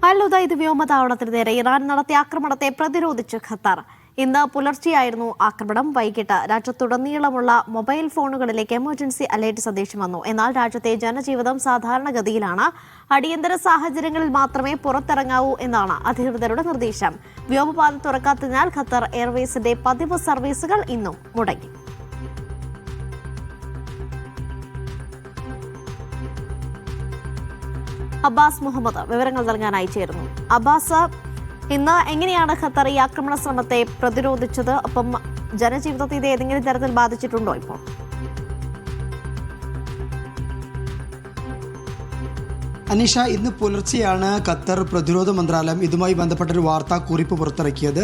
അൽ-ഉദൈദ് വ്യോമതാവളത്തിന് നേരെ ഇറാൻ നടത്തിയ ആക്രമണത്തെ പ്രതിരോധിച്ച് ഖത്തർ. ഇന്ന് പുലർച്ചെയായിരുന്നു ആക്രമണം. വൈകിട്ട് രാജ്യത്തുടനീളമുള്ള മൊബൈൽ ഫോണുകളിലേക്ക് എമർജൻസി അലേർട്ട് സന്ദേശം വന്നു. എന്നാൽ രാജ്യത്തെ ജനജീവിതം സാധാരണഗതിയിലാണ്. അടിയന്തര സാഹചര്യങ്ങളിൽ മാത്രമേ പുറത്തിറങ്ങാവൂ എന്നാണ് അധികൃതരുടെ നിർദ്ദേശം. വ്യോമപാത തുറക്കാത്തതിനാൽ ഖത്തർ എയർവേസിന്റെ പതിവ് സർവീസുകൾ ഇന്നും മുടങ്ങി. അബ്ബാസ് മുഹമ്മദ് വിവരങ്ങൾ നൽകാനായി ചേരുന്നു. അബ്ബാസ്, ഇന്ന് എങ്ങനെയാണ് ഖത്തർ ഈ ആക്രമണ ശ്രമത്തെ പ്രതിരോധിച്ചത്? അപ്പം ജനജീവിതത്തെ ഇത് ഏതെങ്കിലും തരത്തിൽ ബാധിച്ചിട്ടുണ്ടോ ഇപ്പോൾ? അനീഷ, ഇന്ന് പുലർച്ചെയാണ് ഖത്തർ പ്രതിരോധ മന്ത്രാലയം ഇതുമായി ബന്ധപ്പെട്ടൊരു വാർത്താക്കുറിപ്പ് പുറത്തിറക്കിയത്.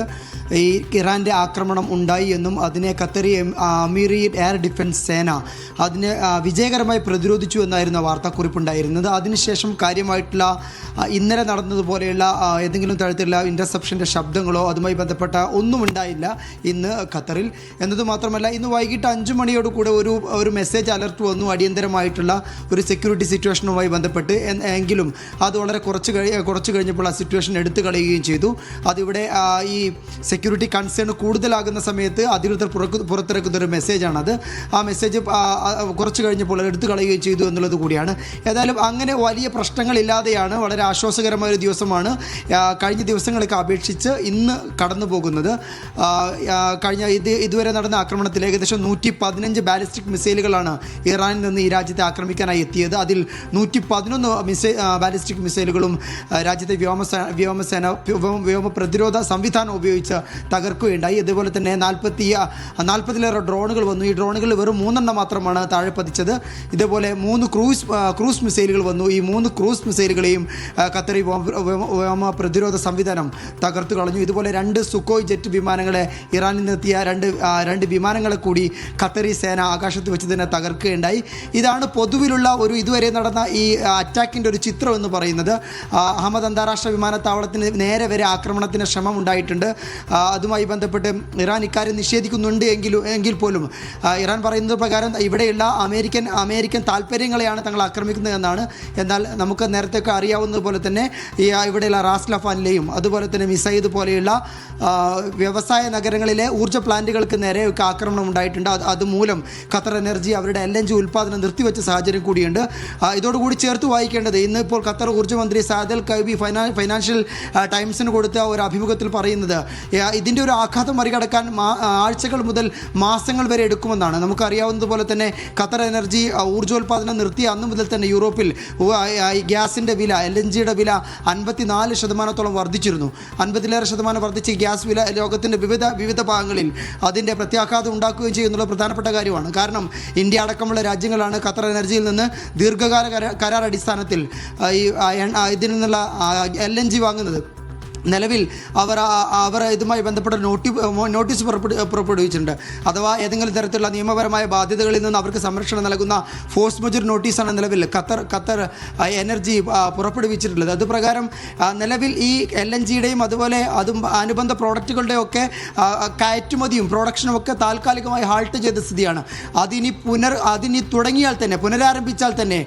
ഈ ഇറാൻ്റെ ആക്രമണം ഉണ്ടായി എന്നും അതിനെ ഖത്തറി അമീറി എയർ ഡിഫൻസ് സേന അതിനെ വിജയകരമായി പ്രതിരോധിച്ചു എന്നായിരുന്നു വാർത്താക്കുറിപ്പ് ഉണ്ടായിരുന്നത്. അതിനുശേഷം കാര്യമായിട്ടുള്ള ഇന്നലെ നടന്നതുപോലെയുള്ള ഏതെങ്കിലും തരത്തിലുള്ള ഇൻ്റർസെപ്ഷൻ്റെ ശബ്ദങ്ങളോ അതുമായി ബന്ധപ്പെട്ട ഒന്നും ഉണ്ടായില്ല ഇന്ന് ഖത്തറിൽ. എന്നതുമാത്രമല്ല, ഇന്ന് വൈകിട്ട് 5 മണിയോട് കൂടെ ഒരു മെസ്സേജ് അലർട്ട് വന്നു അടിയന്തരമായിട്ടുള്ള ഒരു സെക്യൂരിറ്റി സിറ്റുവേഷനുമായി ബന്ധപ്പെട്ട്. എങ്കിലും അത് വളരെ കുറച്ച് കഴിഞ്ഞപ്പോൾ ആ സിറ്റുവേഷൻ എടുത്തു കളയുകയും ചെയ്തു. അതിവിടെ ഈ സെക്യൂരിറ്റി കൺസേൺ കൂടുതലാകുന്ന സമയത്ത് അധികൃതർ പുറത്തിറക്കുന്ന ഒരു മെസ്സേജാണത്. ആ മെസ്സേജ് കുറച്ച് കഴിഞ്ഞപ്പോൾ എടുത്തു കളയുകയും ചെയ്തു എന്നുള്ളത് കൂടിയാണ്. ഏതായാലും അങ്ങനെ വലിയ പ്രശ്നങ്ങളില്ലാതെയാണ്, വളരെ ആശ്വാസകരമായ ഒരു ദിവസമാണ് കഴിഞ്ഞ ദിവസങ്ങളൊക്കെ അപേക്ഷിച്ച് ഇന്ന് കടന്നു പോകുന്നത്. ഇതുവരെ നടന്ന ആക്രമണത്തിൽ ഏകദേശം 115 ബാലിസ്റ്റിക് മിസൈലുകളാണ് ഇറാനിൽ നിന്ന് ഈ രാജ്യത്തെ ആക്രമിക്കാനായി എത്തിയത്. അതിൽ 111 ബാലിസ്റ്റിക് മിസൈലുകളും രാജ്യത്തെ വ്യോമ പ്രതിരോധ സംവിധാനം ഉപയോഗിച്ച് തകർക്കുകയുണ്ടായി. അതുപോലെ തന്നെ 40-ലേറെ ഡ്രോണുകൾ വന്നു. ഈ ഡ്രോണുകളിൽ വെറും 3 മാത്രമാണ് താഴെ പതിച്ചത്. ഇതേപോലെ 3 ക്രൂസ് മിസൈലുകൾ വന്നു. ഈ 3 ക്രൂസ് മിസൈലുകളെയും ഖത്തറി വ്യോമ പ്രതിരോധ സംവിധാനം തകർത്തു കളഞ്ഞു. ഇതുപോലെ 2 സുക്കോയ് ജെറ്റ് വിമാനങ്ങളെ, ഇറാനിൽ നിന്നെത്തിയ രണ്ട് വിമാനങ്ങളെ കൂടി ഖത്തറി സേന ആകാശത്ത് വെച്ച് തന്നെ തകർക്കുകയുണ്ടായി. ഇതാണ് പൊതുവിലുള്ള ഒരു ഇതുവരെ നടന്ന ഈ അറ്റാക്കിൻ്റെ ഒരു ചിത്രം എന്ന് പറയുന്നത്. അഹമ്മദ് അന്താരാഷ്ട്ര വിമാനത്താവളത്തിന് നേരെ വരെ ആക്രമണത്തിന് ശ്രമം ഉണ്ടായിട്ടുണ്ട്. അതുമായി ബന്ധപ്പെട്ട് ഇറാൻ ഇക്കാര്യം നിഷേധിക്കുന്നുണ്ട് എങ്കിൽ പോലും ഇറാൻ പറയുന്നത് പ്രകാരം ഇവിടെയുള്ള അമേരിക്കൻ താല്പര്യങ്ങളെയാണ് തങ്ങൾ ആക്രമിക്കുന്നത് എന്നാണ്. എന്നാൽ നമുക്ക് നേരത്തെയൊക്കെ അറിയാവുന്നതുപോലെ തന്നെ ഇവിടെയുള്ള റാസ് ലഫാനിലെയും അതുപോലെ തന്നെ മിസൈദ് പോലെയുള്ള വ്യവസായ നഗരങ്ങളിലെ ഊർജ്ജ പ്ലാന്റുകൾക്ക് നേരെയൊക്കെ ആക്രമണം ഉണ്ടായിട്ടുണ്ട്. അതുമൂലം ഖത്തർ എനർജി അവരുടെ LNG ഉൽപ്പാദനം നിർത്തിവെച്ച സാഹചര്യം കൂടിയുണ്ട്. ഇതോടുകൂടി ചേർത്ത് വായിക്കേണ്ടത്, ഇന്ന് ഇപ്പോൾ ഖത്തർ ഊർജ്ജമന്ത്രി സാദ് അൽ കൈബി ഫൈനാൻഷ്യൽ ടൈംസിന് കൊടുത്ത ഒരു അഭിമുഖത്തിൽ പറയുന്നത് ഇതിൻ്റെ ഒരു ആഘാതം മറികടക്കാൻ ആഴ്ചകൾ മുതൽ മാസങ്ങൾ വരെ എടുക്കുമെന്നാണ്. നമുക്കറിയാവുന്നതുപോലെ തന്നെ ഖത്തർ എനർജി ഊർജ്ജോൽപാദനം നിർത്തിയ അന്നു മുതൽ തന്നെ യൂറോപ്പിൽ ഗ്യാസിൻ്റെ വില, LNGയുടെ വില 54% വർദ്ധിച്ചിരുന്നു. 50% വർദ്ധിച്ച് ഗ്യാസ് വില ലോകത്തിൻ്റെ വിവിധ ഭാഗങ്ങളിൽ അതിൻ്റെ പ്രത്യാഘാതം ഉണ്ടാക്കുകയും ചെയ്യുന്നുള്ള പ്രധാനപ്പെട്ട കാര്യമാണ്. കാരണം ഇന്ത്യ അടക്കമുള്ള രാജ്യങ്ങളാണ് ഖത്തർ എനർജിയിൽ നിന്ന് ദീർഘകാല കരാർ അടിസ്ഥാനത്തിൽ ഇതിൽ നിന്നുള്ള LNG വാങ്ങുന്നത്. നിലവിൽ അവർ ഇതുമായി ബന്ധപ്പെട്ട നോട്ടീസ് പുറപ്പെടുവിച്ചിട്ടുണ്ട്. അഥവാ ഏതെങ്കിലും തരത്തിലുള്ള നിയമപരമായ ബാധ്യതകളിൽ നിന്ന് അവർക്ക് സംരക്ഷണം നൽകുന്ന ഫോഴ്സ് മജൂർ നോട്ടീസാണ് നിലവിൽ ഖത്തർ എനർജി പുറപ്പെടുവിച്ചിട്ടുള്ളത്. അതുപ്രകാരം നിലവിൽ ഈ LNGയുടെയും അതുപോലെ അനുബന്ധ പ്രോഡക്റ്റുകളുടെയും ഒക്കെ കയറ്റുമതിയും പ്രൊഡക്ഷനും ഒക്കെ താൽക്കാലികമായി ഹാൾട്ട് ചെയ്ത സ്ഥിതിയാണ്. അതിനി തുടങ്ങിയാൽ തന്നെ, പുനരാരംഭിച്ചാൽ തന്നെ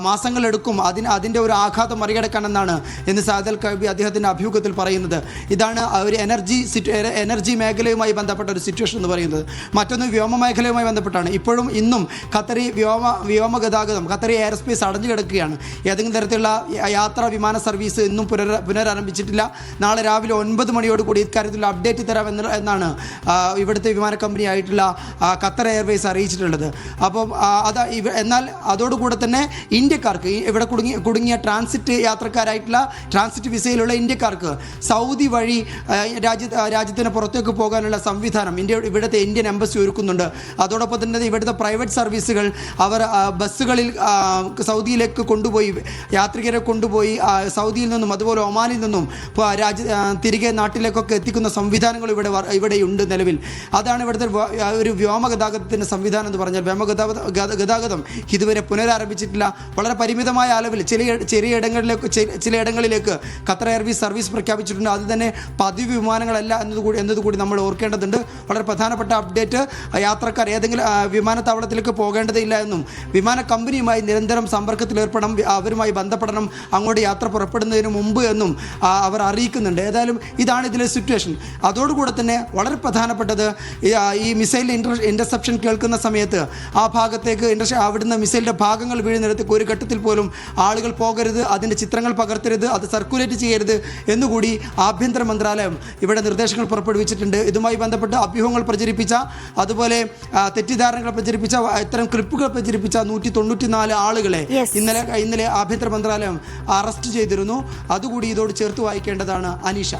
മാസങ്ങളെടുക്കും അതിൻ്റെ ഒരു ആഘാതം മറികടക്കാനെന്നാണ് ഇന്ന് സാദ് അൽ കൈബി അദ്ദേഹത്തിൻ്റെ അഭിമുഖത്തിൽ പറയുന്നത്. ഇതാണ് ഒരു എനർജി മേഖലയുമായി ബന്ധപ്പെട്ട ഒരു സിറ്റുവേഷൻ എന്ന് പറയുന്നത്. മറ്റൊന്ന് വ്യോമ മേഖലയുമായി ബന്ധപ്പെട്ടാണ്. ഇന്നും ഖത്തറി വ്യോമഗതാഗതം, ഖത്തറി എയർസ്പേസ് അടഞ്ഞു കിടക്കുകയാണ്. ഏതെങ്കിലും തരത്തിലുള്ള വിമാന സർവീസ് ഇന്നും പുനരാരംഭിച്ചിട്ടില്ല. നാളെ രാവിലെ 9 മണിയോട് കൂടി ഇക്കാര്യത്തിൽ അപ്ഡേറ്റ് തരാം എന്നാണ് ഇവിടുത്തെ വിമാന കമ്പനിയായിട്ടുള്ള ഖത്തർ എയർവേസ് അറിയിച്ചിട്ടുള്ളത്. അപ്പം എന്നാൽ അതോടുകൂടെ തന്നെ ഇന്ത്യക്കാർക്ക്, ഇവിടെ കുടുങ്ങിയ ട്രാൻസിറ്റ് യാത്രക്കാരായിട്ടുള്ള ട്രാൻസിറ്റ് വിസയിലുള്ള ഇന്ത്യക്കാർക്ക് സൗദി വഴി രാജ്യത്തിന് പുറത്തേക്ക് പോകാനുള്ള സംവിധാനം ഇവിടുത്തെ ഇന്ത്യൻ എംബസി ഒരുക്കുന്നുണ്ട്. അതോടൊപ്പം തന്നെ ഇവിടുത്തെ പ്രൈവറ്റ് സർവീസുകൾ അവർ ബസ്സുകളിൽ സൗദിയിലേക്ക് കൊണ്ടുപോയി യാത്രികരെ കൊണ്ടുപോയി സൗദിയിൽ നിന്നും അതുപോലെ ഒമാനിൽ നിന്നും തിരികെ നാട്ടിലേക്കൊക്കെ എത്തിക്കുന്ന സംവിധാനങ്ങൾ ഇവിടെയുണ്ട് നിലവിൽ. അതാണ് ഇവിടുത്തെ ഒരു വ്യോമഗതാഗതത്തിൻ്റെ സംവിധാനം എന്ന് പറഞ്ഞാൽ. വ്യോമഗതാഗതം ഇതുവരെ പുനരാരംഭിച്ചിട്ടില്ല. വളരെ പരിമിതമായ അളവിൽ ചില ഇടങ്ങളിലേക്ക് ഖത്തർ എയർവേസ് സർവീസ് പ്രഖ്യാപിച്ചു പ്രഖ്യാപിച്ചിട്ടുണ്ട്. അത് തന്നെ പതിവ് വിമാനങ്ങളല്ല എന്നതുകൂടി നമ്മൾ ഓർക്കേണ്ടതുണ്ട്. വളരെ പ്രധാനപ്പെട്ട അപ്ഡേറ്റ്, യാത്രക്കാർ ഏതെങ്കിലും വിമാനത്താവളത്തിലേക്ക് പോകേണ്ടതില്ല എന്നും വിമാന കമ്പനിയുമായി നിരന്തരം സമ്പർക്കത്തിലേർപ്പെടണം, അവരുമായി ബന്ധപ്പെടണം അങ്ങോട്ട് യാത്ര പുറപ്പെടുന്നതിന് മുമ്പ് എന്നും അവർ അറിയിക്കുന്നുണ്ട്. ഏതായാലും ഇതാണ് ഇതിലെ സിറ്റുവേഷൻ. അതോടുകൂടെ തന്നെ വളരെ പ്രധാനപ്പെട്ടത് ഈ മിസൈലിൻ്റെ ഇൻ്റർസെപ്ഷൻ കേൾക്കുന്ന സമയത്ത് ആ ഭാഗത്തേക്ക് അവിടുന്ന് മിസൈലിൻ്റെ ഭാഗങ്ങൾ വീഴുന്നിടത്തേക്ക് ഒരു ഘട്ടത്തിൽ പോലും ആളുകൾ പോകരുത്, അതിൻ്റെ ചിത്രങ്ങൾ പകർത്തരുത്, അത് സർക്കുലേറ്റ് ചെയ്യരുത് എന്നുകൂടി ആഭ്യന്തര മന്ത്രാലയം ഇവിടെ നിർദ്ദേശങ്ങൾ പുറപ്പെടുവിച്ചിട്ടുണ്ട്. ഇതുമായി ബന്ധപ്പെട്ട് അഭ്യൂഹങ്ങൾ പ്രചരിപ്പിച്ച, അതുപോലെ തെറ്റിദ്ധാരണകൾ പ്രചരിപ്പിച്ച, ഇത്തരം ക്ലിപ്പുകൾ പ്രചരിപ്പിച്ച 194 ആളുകളെ ഇന്നലെ ആഭ്യന്തര മന്ത്രാലയം അറസ്റ്റ് ചെയ്തിരുന്നു. അതുകൂടി ഇതോട് ചേർത്ത് വായിക്കേണ്ടതാണ് അനീഷ.